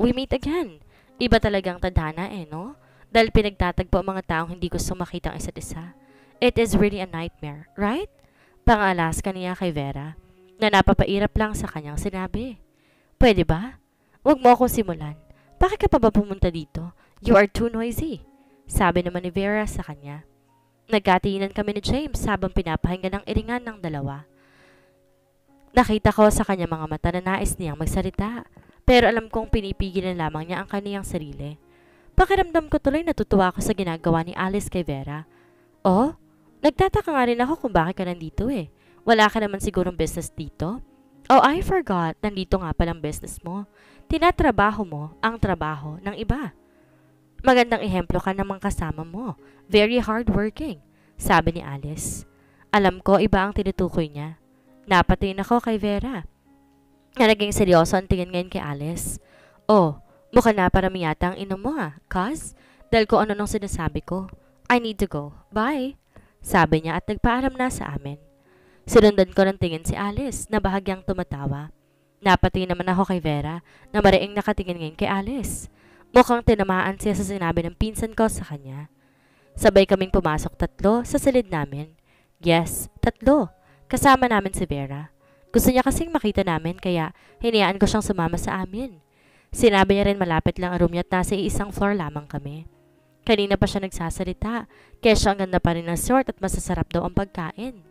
we meet again. Iba talagang tadhana no? Dahil pinagtatagpo ang mga taong hindi gusto makita ang isa't isa. It is really a nightmare, right? Pang-alas niya kay Vera na napapairap lang sa kanyang sinabi. Pwede ba? Huwag mo akong simulan. Bakit ka pa ba pumunta dito? You are too noisy. Sabi naman ni Vera sa kanya. Nagkatiinan kami ni James habang pinapahinga ng iringan ng dalawa. Nakita ko sa kanya mga mata na nais niyang magsalita. Pero alam kong pinipigilan lamang niya ang kaniyang sarili. Pakiramdam ko tuloy natutuwa ako sa ginagawa ni Alice kay Vera. Oh, nagtataka nga rin ako kung bakit ka nandito eh. Wala ka naman sigurong business dito? Oh, I forgot. Nandito nga palang business mo. Tinatrabaho mo ang trabaho ng iba. Magandang ehemplo ka namang kasama mo. Very hardworking, sabi ni Alice. Alam ko iba ang tinutukoy niya. Napatingin ako kay Vera. Na naging seryoso ang tingin ngayon kay Alice. Oh, mukha na parami yata ang inom mo cuz? Dahil ko ano nung sinasabi ko. I need to go. Bye. Sabi niya at nagpaalam na sa amin. Sinundan ko ng tingin si Alice na bahagyang tumatawa. Napatingin naman ako kay Vera na mariing nakatingin ngayon kay Alice. Mukhang tinamaan siya sa sinabi ng pinsan ko sa kanya. Sabay kaming pumasok tatlo sa silid namin. Yes, tatlo. Kasama namin si Vera. Gusto niya kasing makita namin kaya hinayaan ko siyang sumama sa amin. Sinabi niya rin malapit lang ang room niya at nasa isang floor lamang kami. Kanina pa siya nagsasalita, kaya siya ang ganda pa rin ng short at masasarap daw ang pagkain.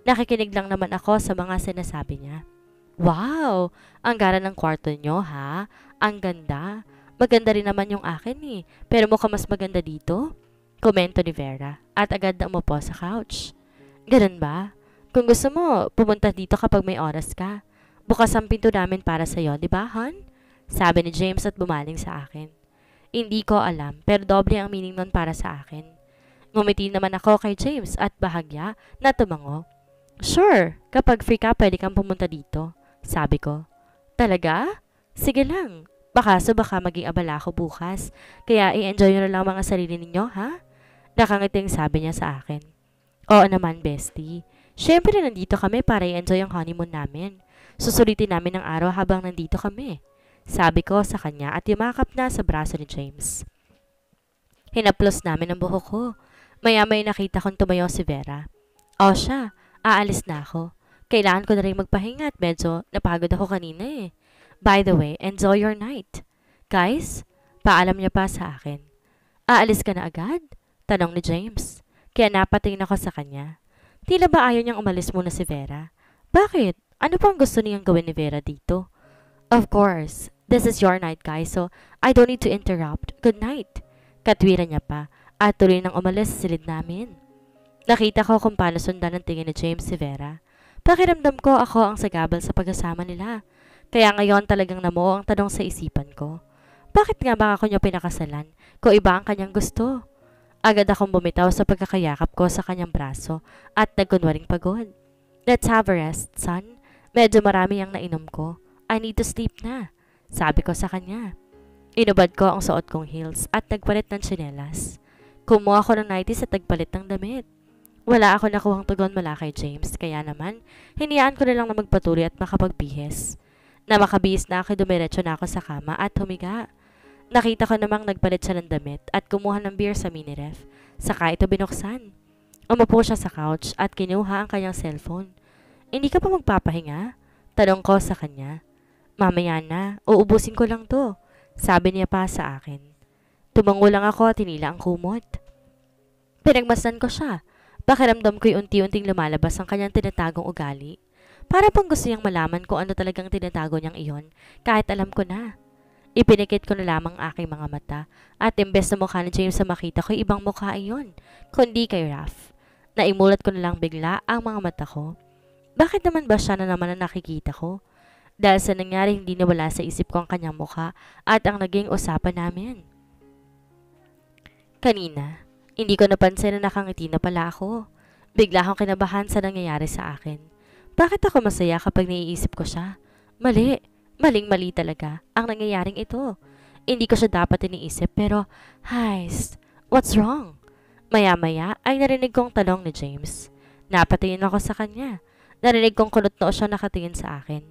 Nakikinig lang naman ako sa mga sinasabi niya. Wow! Ang gara ng kwarto niyo ha? Ang ganda. Maganda rin naman yung akin pero mukhang mas maganda dito. Komento ni Vera at agad na umupo sa couch. Ganun ba? Kung gusto mo, pumunta dito kapag may oras ka. Bukas ang pinto namin para sa'yo, di ba, hon? Sabi ni James at bumaling sa akin. Hindi ko alam, pero doble ang meaning nun para sa akin. Ngumiti naman ako kay James at bahagya na tumango. Sure, kapag free ka, pwede kang pumunta dito. Sabi ko. Talaga? Sige lang. Baka maging abala ako bukas. Kaya i-enjoy nyo na lang mga sarili ninyo, ha? Nakangiting sabi niya sa akin. Oo naman, bestie. Siyempre nandito kami para i-enjoy ang honeymoon namin. Susulitin namin ang araw habang nandito kami. Sabi ko sa kanya at yumakap na sa braso ni James. Hinaplos namin ang buhok ko. Maya-may nakita kong tumayo si Vera. O siya, aalis na ako. Kailangan ko na rin magpahinga at medyo napagod ako kanina. By the way, enjoy your night. Guys, paalam niya pa sa akin. Aalis ka na agad? Tanong ni James. Kaya napatingin ako sa kanya. Tila ba ayaw niyang umalis muna si Vera? Bakit? Ano pang gusto niyang gawin ni Vera dito? Of course, this is your night guys so I don't need to interrupt. Good night. Katwira niya pa at tuloy nang umalis sa silid namin. Nakita ko kung paano sundan ng tingin ni James si Vera. Pakiramdam ko ako ang sagabal sa pagkasama nila. Kaya ngayon talagang namuo ang tanong sa isipan ko. Bakit nga ba ako niya pinakasalan kung iba ang kanyang gusto? Agad akong bumitaw sa pagkakayakap ko sa kanyang braso at nagkunwaring pagod. Let's have a rest, son. Medyo marami ang nainom ko. I need to sleep na. Sabi ko sa kanya. Inubad ko ang suot kong heels at nagpalit ng tsinelas. Kumuha ko ng nighties at nagpalit ng damit. Wala ako nakuhang tugon mula kay James kaya naman hiniyaan ko na lang na magpatuloy at makapagbihis. Na makabihis na ako dumiretso na ako sa kama at humiga. Nakita ko namang nagpalit siya ng damit at kumuha ng beer sa mini ref. Saka ito binuksan. Umupo siya sa couch at kinuha ang kanyang cellphone. Hindi ka pa magpapahinga? Tanong ko sa kanya. Mamaya na, uubusin ko lang to. Sabi niya pa sa akin. Tumango lang ako at tinila ang kumot. Pinagmasdan ko siya. Pakiramdam ko'y unti-unting lumalabas ang kanyang tinatagong ugali. Para pang gusto niyang malaman kung ano talagang tinatago niyang iyon kahit alam ko na. Ipinikit ko na lamang aking mga mata at imbes na mukha ni James sa makita ko ibang mukha iyon, kundi kay Raph. Naimulat ko na lang bigla ang mga mata ko. Bakit naman ba siya na naman ang nakikita ko? Dahil sa nangyari hindi nawala sa isip ko ang kanyang mukha at ang naging usapan namin. Kanina, hindi ko napansin na nakangiti na pala ako. Bigla akong kinabahan sa nangyayari sa akin. Bakit ako masaya kapag naiisip ko siya? Mali. Maling-mali talaga ang nangyayaring ito. Hindi ko siya dapat iniisip pero, Heist, what's wrong? Maya-maya ay narinig kong talong ni James. Napatingin ako sa kanya. Narinig kong kulot noo siya nakatingin sa akin.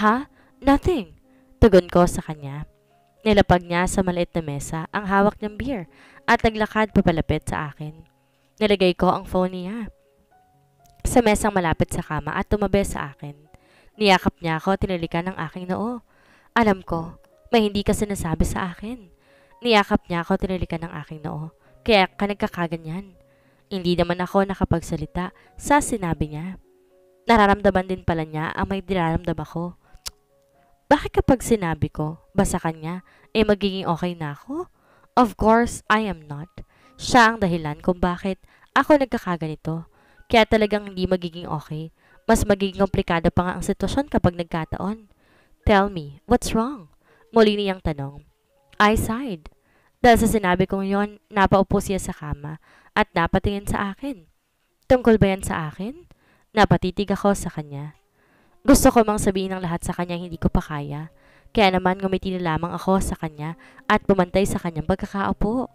Ha? Nothing. Tugon ko sa kanya. Nilapag niya sa maliit na mesa ang hawak niyang beer at naglakad papalapit sa akin. Nilagay ko ang phone niya sa mesang malapit sa kama at tumabi sa akin. Niyakap niya ako, tinalikan ng aking noo. Alam ko, may hindi ka sinasabi sa akin. Niyakap niya ako, tinalikan ng aking noo. Kaya ka nagkakaganyan. Hindi naman ako nakapagsalita sa sinabi niya. Nararamdaman din pala niya ang may dinaramdam ako. Bakit kapag sinabi ko, basta kanya, magiging okay na ako? Of course, I am not. Siya ang dahilan kung bakit ako nagkakaganito. Kaya talagang hindi magiging okay. Mas magiging komplikado pa nga ang sitwasyon kapag nagkataon. Tell me, what's wrong? Muli niyang tanong. I sighed. Dahil sa sinabi kong yon, napaupo siya sa kama at napatingin sa akin. Tungkol ba yan sa akin? Napatitig ako sa kanya. Gusto ko mang sabihin ng lahat sa kanya hindi ko pa kaya. Kaya naman ngumiti na lamang ako sa kanya at pumantay sa kanyang pagkakaupo.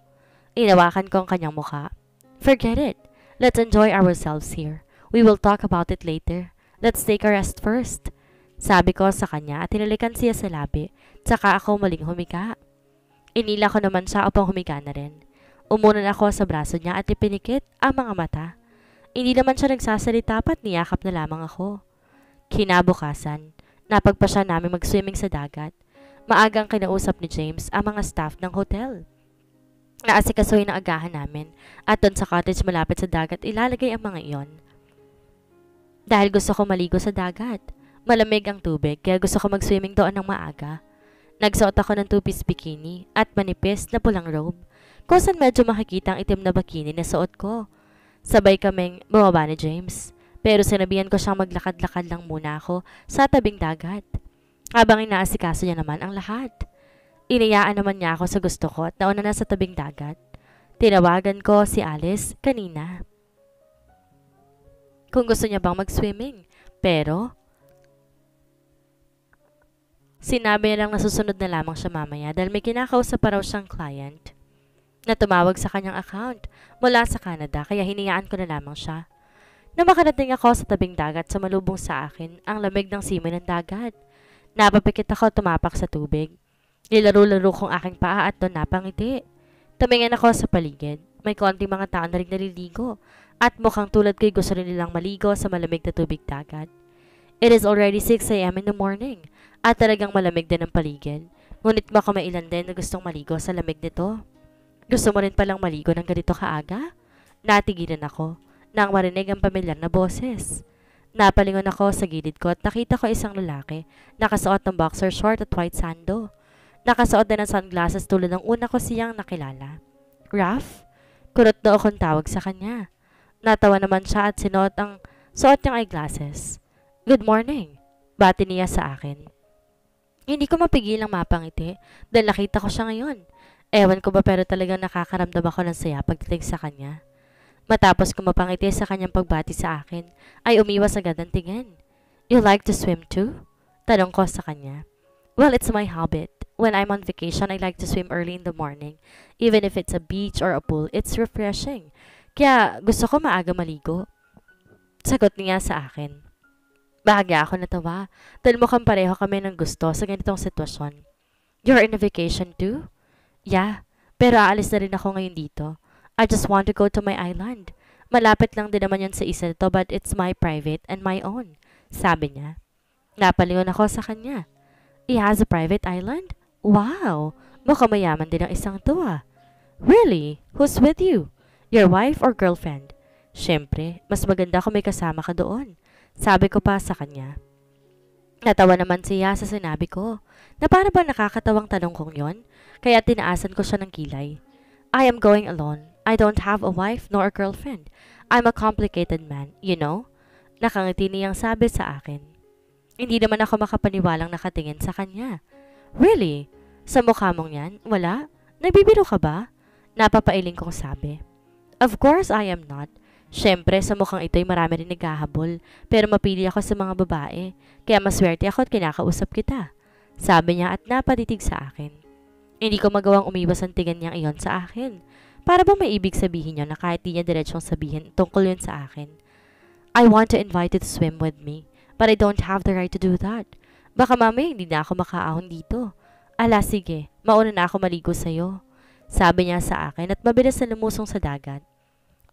Inawakan ko ang kanyang mukha. Forget it. Let's enjoy ourselves here. We will talk about it later. Let's take a rest first. Sabi ko sa kanya at tinalikan siya sa labi, tsaka ako muling humiga. Inila ko naman siya upang humiga na rin. Umunan ako sa braso niya at ipinikit ang mga mata. Hindi naman siya nagsasalita pat niyakap na lamang ako. Kinabukasan, napagpasya namin mag-swimming sa dagat. Maagang kinausap ni James ang mga staff ng hotel. Naasikasuhin ang agahan namin at doon sa cottage malapit sa dagat ilalagay ang mga iyon. Dahil gusto ko maligo sa dagat. Malamig ang tubig kaya gusto ko mag-swimming doon ng maaga. Nagsuot ako ng two-piece bikini at manipis na pulang robe kung saan medyo makikita ang itim na bikini na suot ko. Sabay kaming bumaba ni James pero sinabihan ko siyang maglakad-lakad lang muna ako sa tabing dagat. Habang inaasikaso niya naman ang lahat. Inayaan naman niya ako sa gusto ko at nauna na sa tabing dagat. Tinawagan ko si Alice kanina kung gusto niya bang mag-swimming. Pero sinabi niya lang na susunod na lamang siya mamaya dahil may kinakausap pa raw siyang client na tumawag sa kanyang account mula sa Canada kaya hinayaan ko na lamang siya. Nang makarating ako sa tabing dagat sa malubong sa akin ang lamig ng simoy ng dagat. Napapikit ako tumapak sa tubig. Nilaro-laro kong aking paa at doon napangiti. Tumingin ako sa paligid. May konting mga tao na rin naliligo at mukhang tulad ko'y gusto rin nilang maligo sa malamig na tubig dagat. It is already 6 a.m. in the morning at talagang malamig din ang paligid. Ngunit baka may ilan din na gustong maligo sa lamig nito. Gusto mo rin palang maligo ng ganito kaaga? Natigilan ako nang marinig ang pamilyar na boses. Napalingon ako sa gilid ko at nakita ko isang lalaki nakasuot ng boxer short at white sando. Nakasuot din ng sunglasses tulad ng una ko siyang nakilala. Raph? Kurot na akong tawag sa kanya. Natawa naman siya at sinuot ang suot niyang eyeglasses. Good morning, bati niya sa akin. Hindi ko mapigilang mapangiti dahil nakita ko siya ngayon. Ewan ko ba pero talagang nakakaramdam ako ng saya pagdating sa kanya. Matapos ko mapangiti sa kanyang pagbati sa akin, ay umiwas agad ang tingin. You like to swim too? Tanong ko sa kanya. Well, it's my habit. When I'm on vacation, I like to swim early in the morning. Even if it's a beach or a pool, it's refreshing. Kaya gusto ko maaga maligo. Sagot niya sa akin. Bahagya ako natawa dahil mukhang pareho kami ng gusto sa ganitong sitwasyon. You're in a vacation too? Yeah, pero aalis na rin ako ngayon dito. I just want to go to my island. Malapit lang din naman yan sa isa nito but it's my private and my own. Sabi niya. Napalingon ako sa kanya. He has a private island? Wow! Mukhang mayaman din ang isang to ah. Really? Who's with you? Your wife or girlfriend? Siyempre, mas maganda kung may kasama ka doon. Sabi ko pa sa kanya. Natawa naman siya sa sinabi ko na para ba nakakatawang tanong kong yon, kaya tinaasan ko siya ng kilay. I am going alone. I don't have a wife nor a girlfriend. I'm a complicated man, you know? Nakangiti niyang sabi sa akin. Hindi naman ako makapaniwalang nakatingin sa kanya. Really? Sa mukha mong yan? Wala? Nagbibiro ka ba? Napapailing kong sabi. Of course I am not. Siyempre, sa mukhang ito'y marami rin naghahabol, pero mapili ako sa mga babae, kaya maswerte ako at kinakausap kita. Sabi niya at napatitig sa akin. Hindi ko magawang umiwas ang tingin niyang iyon sa akin. Para bang may ibig sabihin niya na kahit di niya diretsyong sabihin tungkol yun sa akin. I want to invite you to swim with me, but I don't have the right to do that. Baka mamaya hindi na ako makaahon dito. Ala sige, mauna na ako maligo sa'yo. Sabi niya sa akin at mabilis na lumusong sa dagat.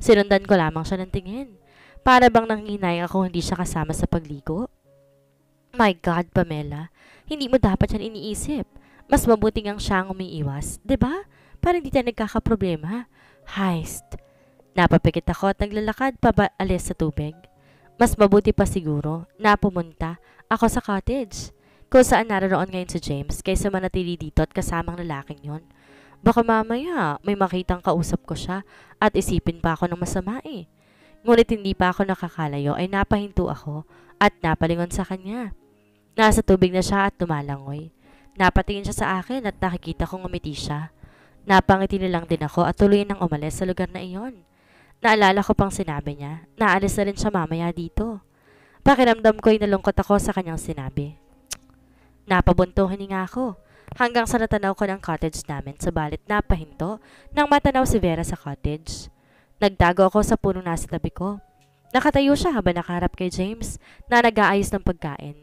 Sinundan ko lamang siya ng tingin. Para bang nanghinayang ako hindi siya kasama sa pagligo. My God, Pamela, hindi mo dapat yan iniisip. Mas mabuting ang siya ang umiiwas, 'di ba? Para hindi tayo nagkakaproblema. Heist. Napapikit ako at naglalakad pabaalis sa tubig. Mas mabuti pa siguro na pumunta ako sa cottage kung saan naroon ngayon si James kaysa manatili dito at kasamang lalaking yon. Baka mamaya may makitang kausap ko siya at isipin pa ako ng masama eh. Ngunit hindi pa ako nakakalayo ay napahinto ako at napalingon sa kanya. Nasa tubig na siya at tumalangoy. Napatingin siya sa akin at nakikita kong ngumiti siya. Napangiti na lang din ako at tuloy nang umalis sa lugar na iyon. Naalala ko pang sinabi niya, naalis na rin siya mamaya dito. Pakiramdam ko'y nalungkot ako sa kanyang sinabi. Napabunto hininga ako hanggang sa natanaw ko ng cottage namin, subalit napahinto nang matanaw si Vera sa cottage. Nagtago ako sa punong nasa tabi ko. Nakatayo siya habang nakaharap kay James na nag-aayos ng pagkain.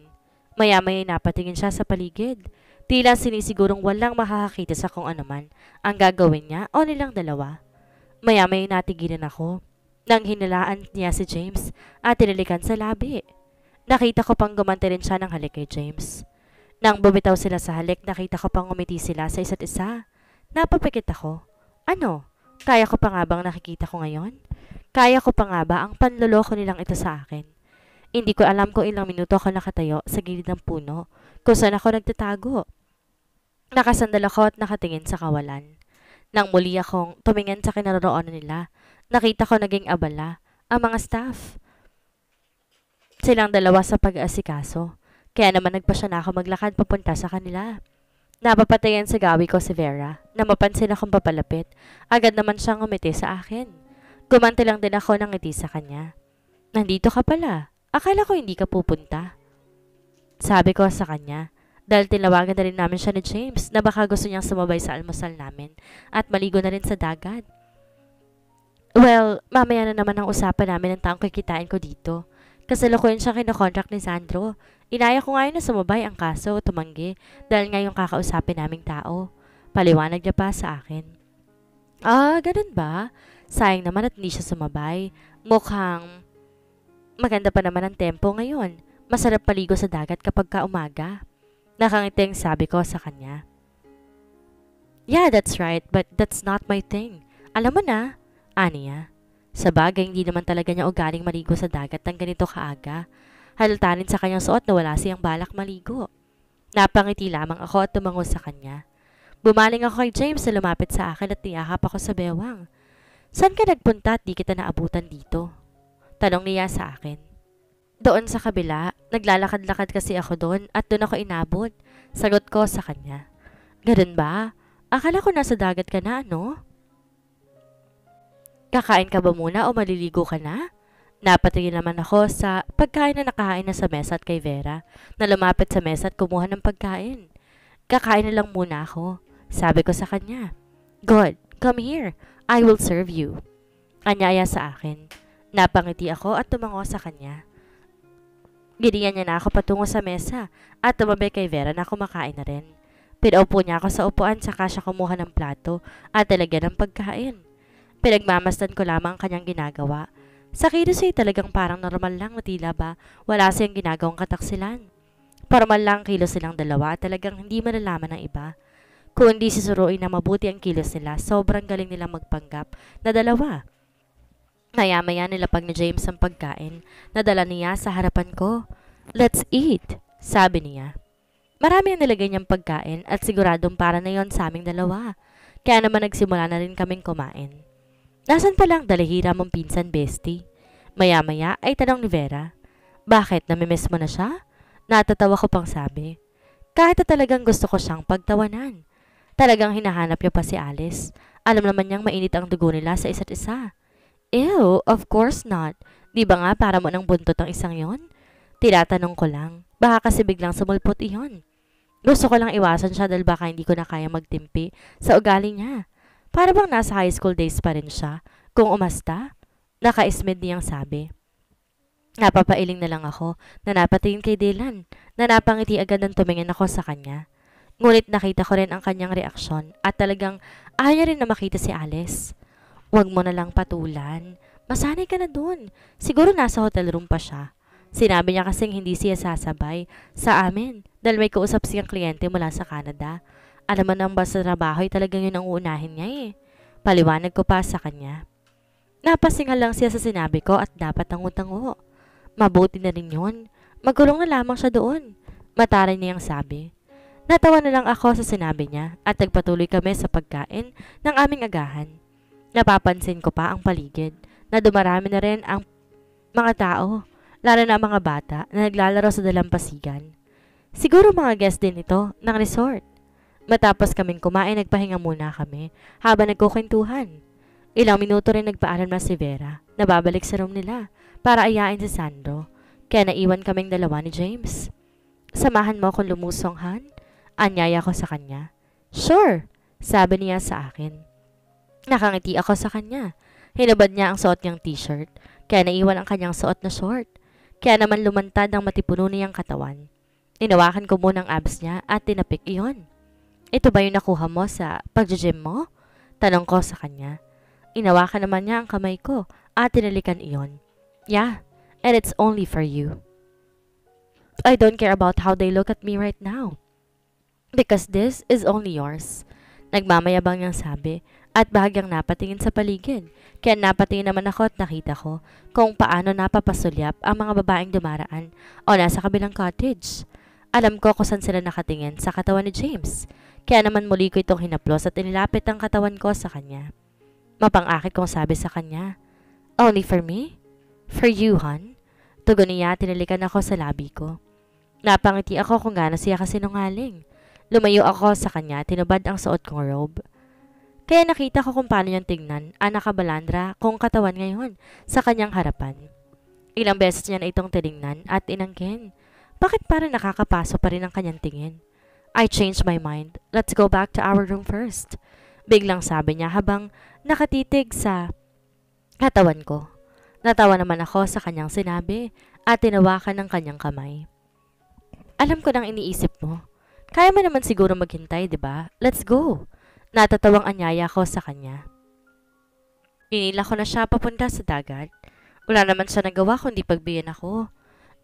Maya-maya napatingin siya sa paligid. Tila sinisigurong walang makakakita sa kung anuman ang gagawin niya o nilang dalawa. Maya-maya natigilan ako nang hinalaan niya si James at tinilikan sa labi. Nakita ko pang gumanti rin siya ng halik kay James. Nang bumitaw sila sa halik, nakita ko pang ngumiti sila sa isa't isa. Napapikit ako. Ano? Kaya ko pa nga bang nakikita ko ngayon? Kaya ko pa nga ba ang panloloko nilang ito sa akin? Hindi ko alam kung ilang minuto ako nakatayo sa gilid ng puno kung saan ako nagtatago. Nakasandal ako at nakatingin sa kawalan. Nang muli akong tumingin sa kinaroroonan nila, nakita ko naging abala ang mga staff. Silang dalawa sa pag-aasikaso, kaya naman nagpasya na ako maglakad papunta sa kanila. Napapatayan sa gawi ko si Vera na mapansin akong papalapit. Agad naman siyang umiti sa akin. Gumanti lang din ako ng ngiti sa kanya. Nandito ka pala. Akala ko hindi ka pupunta. Sabi ko sa kanya dahil tinawagan na rin namin siya ni James na baka gusto niyang sumabay sa almusal namin at maligo na rin sa dagat. Well, mamaya na naman ang usapan namin ng taong kikitain ko dito. Kasalukuyan siya kinokontract ni Sandro. Inaya ko ngayon na sumabay ang kaso tumanggi dahil ngayong kakausapin naming tao. Paliwanag niya pa sa akin. Ah, ganun ba? Sayang naman at hindi siya sumabay. Mukhang maganda pa naman ang tempo ngayon. Masarap paligo sa dagat kapag umaga. Nakangiting sabi ko sa kanya. Yeah, that's right, but that's not my thing. Alam mo na, aniya. Sa bagay, hindi naman talaga niya ugaling maligo sa dagat ng ganito kaaga. Halata rin sa kanyang suot na wala siyang balak maligo. Napangiti lamang ako at tumango sa kanya. Bumaling ako kay James na lumapit sa akin at niyakap ako sa bewang. Saan ka nagpunta at di kita naabutan dito? Tanong niya sa akin. Doon sa kabila, naglalakad-lakad kasi ako doon at doon ako inabot. Sagot ko sa kanya. Ganun ba? Akala ko nasa dagat ka na, ano? Kakain ka ba muna o maliligo ka na? Napatingin naman ako sa pagkain na nakahain na sa mesa at kay Vera na lumapit sa mesa at kumuha ng pagkain. Kakain na lang muna ako. Sabi ko sa kanya. Good, come here. I will serve you. Anyaya sa akin. Napangiti ako at tumango sa kanya. Giniyan niya na ako patungo sa mesa at tumabi kay Vera na kumakain na rin. Pinaupo niya ako sa upuan saka siya kumuha ng plato at talagyan ng pagkain. Pinagmamasdan ko lamang ang kanyang ginagawa. Sa kilos ay talagang parang normal lang na tila ba wala siyang ginagawang kataksilan. Formal lang ang kilos silang dalawa at talagang hindi malalaman ng iba. Kung hindi sisuruin na mabuti ang kilos nila, sobrang galing nilang magpanggap na dalawa. Maya-maya nilapag ni James ang pagkain na dala niya sa harapan ko. Let's eat, sabi niya. Marami ang nilagay niyang pagkain at siguradong para na yon sa aming dalawa. Kaya naman nagsimula na rin kaming kumain. Nasaan pala ang dalihira mong pinsan, bestie? Maya-maya ay tanong ni Vera. Bakit, namimiss mo na siya? Natatawa ko pang sabi. Kahit na talagang gusto ko siyang pagtawanan. Talagang hinahanap niya pa si Alice. Alam naman niyang mainit ang dugo nila sa isa't isa. Ew, of course not. Di ba nga para mo ng buntot ang isang yon? Tinatanong ko lang. Baka kasi biglang sumulpot iyon. Gusto ko lang iwasan siya dahil baka hindi ko na kaya magtimpi sa ugali niya. Para bang nasa high school days pa rin siya. Kung umasta, naka-ismid niyang sabi. Napapailing na lang ako na napatingin kay Dylan na napangiti agad ng tumingin ako sa kanya. Ngunit nakita ko rin ang kanyang reaksyon at talagang ayaw niya rin na makita si Alice. Huwag mo na lang patulan. Masanay ka na dun. Siguro nasa hotel room pa siya. Sinabi niya kasing hindi siya sasabay sa amin dahil may kausap siyang kliyente mula sa Canada. Alam mo nang ba sa trabaho ay talagang yun ang uunahin niya eh. Paliwanag ko pa sa kanya. Napasingal lang siya sa sinabi ko at dapat tango-tango. Mabuti na rin yun. Magkulong na lamang siya doon. Mataray niyang sabi. Natawa na lang ako sa sinabi niya at nagpatuloy kami sa pagkain ng aming agahan. Napapansin ko pa ang paligid na dumarami na rin ang mga tao, lalo na ang mga bata na naglalaro sa dalampasigan. Siguro mga guest din ito ng resort. Matapos kaming kumain, nagpahinga muna kami habang nagkukwentuhan. Ilang minuto rin nagpaalam na si Vera na babalik sa room nila para ayain si Sandro, kaya naiwan kaming dalawa ni James. Samahan mo akong lumusong, Han? Anyaya ko sa kanya. Sure, sabi niya sa akin. Nakangiti ako sa kanya. Hinubad niya ang suot niyang t-shirt, kaya naiwan ang kanyang suot na short. Kaya naman lumantad ang matipuno niyang katawan. Inawakan ko muna ang abs niya at tinapik iyon. Ito ba yung nakuha mo sa pag-gym mo? Tanong ko sa kanya. Inawakan naman niya ang kamay ko at tinalikan iyon. Yeah, and it's only for you. I don't care about how they look at me right now. Because this is only yours. Nagmamayabang niyang sabi at bahagyang napatingin sa paligid. Kaya napatingin naman ako at nakita ko kung paano napapasulyap ang mga babaeng dumaraan o nasa kabilang cottage. Alam ko kung saan sila nakatingin sa katawan ni James. Kaya naman muli ko itong hinaplos at inilapit ang katawan ko sa kanya. Mapang-akit kong sabi sa kanya, Only for me? For you, hon? Tugon niya at tinalikan ako sa labi ko. Napangiti ako kung gaano siya kasinungaling. Lumayo ako sa kanya, tinubad ang suot kong robe. Kaya nakita ko kung paano niyang tingnan ang nakabalandra kong katawan ngayon sa kanyang harapan. Ilang beses niya na itong tinignan at inangkin. Bakit parang nakakapaso pa rin ang kanyang tingin? I changed my mind. Let's go back to our room first. Biglang sabi niya habang nakatitig sa katawan ko. Natawa naman ako sa kanyang sinabi at tinawakan ng kanyang kamay. Alam ko nang iniisip mo. Kaya mo naman siguro maghintay, di ba? Let's go. Natatawang anyaya ko sa kanya. Inila ko na siya papunta sa dagat. Wala naman siya nagawa kundi pagbiyan ako.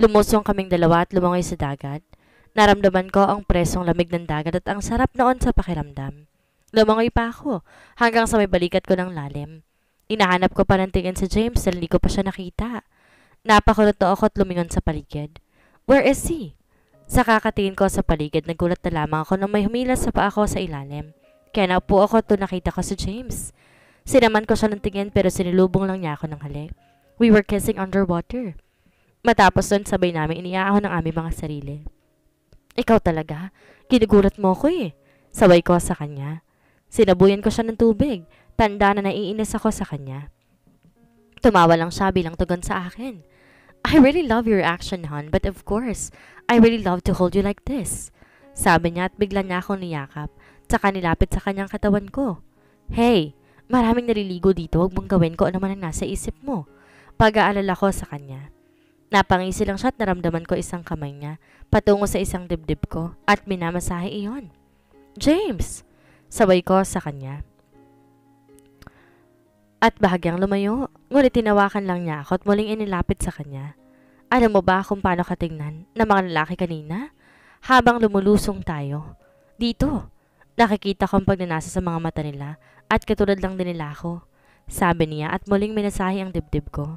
Lumusong kaming dalawa at lumangoy sa dagat. Naramdaman ko ang presong lamig ng dagat at ang sarap noon sa pakiramdam. Lumangoy pa ako hanggang sa may balikat ko ng lalim. Inahanap ko pa ng tingin sa James dahil hindi ko pa siya nakita. Napakulot na ako at lumingon sa paligid. Where is he? Sa kakatingin ko sa paligid, nagulat na lamang ako nang may humilas sa paa ko sa ilalim. Kaya naupo ako at nakita ko si James. Sinaman ko siya ng tingin pero sinilubong lang niya ako ng halik. We were kissing underwater. Matapos nun, sabay namin iniahon ng aming mga sarili. Ikaw talaga? Ginugulat mo ko eh. Sabay ko sa kanya. Sinabuyan ko siya ng tubig. Tanda na naiinis ako sa kanya. Tumawa lang siya bilang tugon sa akin. I really love your action, hon, but of course, I really love to hold you like this. Sabi niya at bigla niya akong niyakap, tsaka nilapit sa kanyang katawan ko. Hey, maraming naliligo dito, huwag mong gawin ko ano man ang nasa isip mo. Pag-aalala ko sa kanya. Napangisi lang siya at naramdaman ko isang kamay niya, patungo sa isang dibdib ko, at minamasahe iyon. James! Sabay ko sa kanya. At bahagyang lumayo, ngunit tinawakan lang niya ako at muling inilapit sa kanya. Alam mo ba kung paano katingnan ng mga lalaki kanina? Habang lumulusong tayo. Dito, nakikita ko ang pagnanasa sa mga mata nila at katulad lang din nila ako. Sabi niya at muling minasahe ang dibdib ko.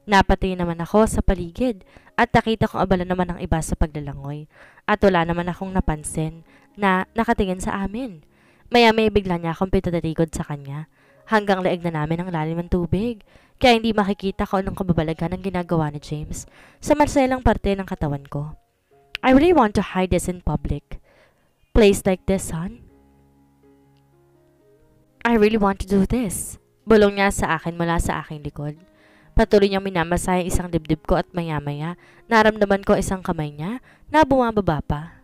Napatingin naman ako sa paligid at nakita kong abala naman ang iba sa paglalangoy. At wala naman akong napansin na nakatingin sa amin. Maya-maya bigla niya akong pitatarigod sa kanya. Hanggang leeg na namin ang lalim ng tubig, kaya hindi makikita ko anong kababalaghan ang ginagawa ni James sa marselang parte ng katawan ko. I really want to hide this in public. Place like this, son. I really want to do this. Bulong niya sa akin mula sa aking likod. Patuloy niyang minamasa ang isang dibdib ko at maya-maya naramdaman ko isang kamay niya na bumababa pa.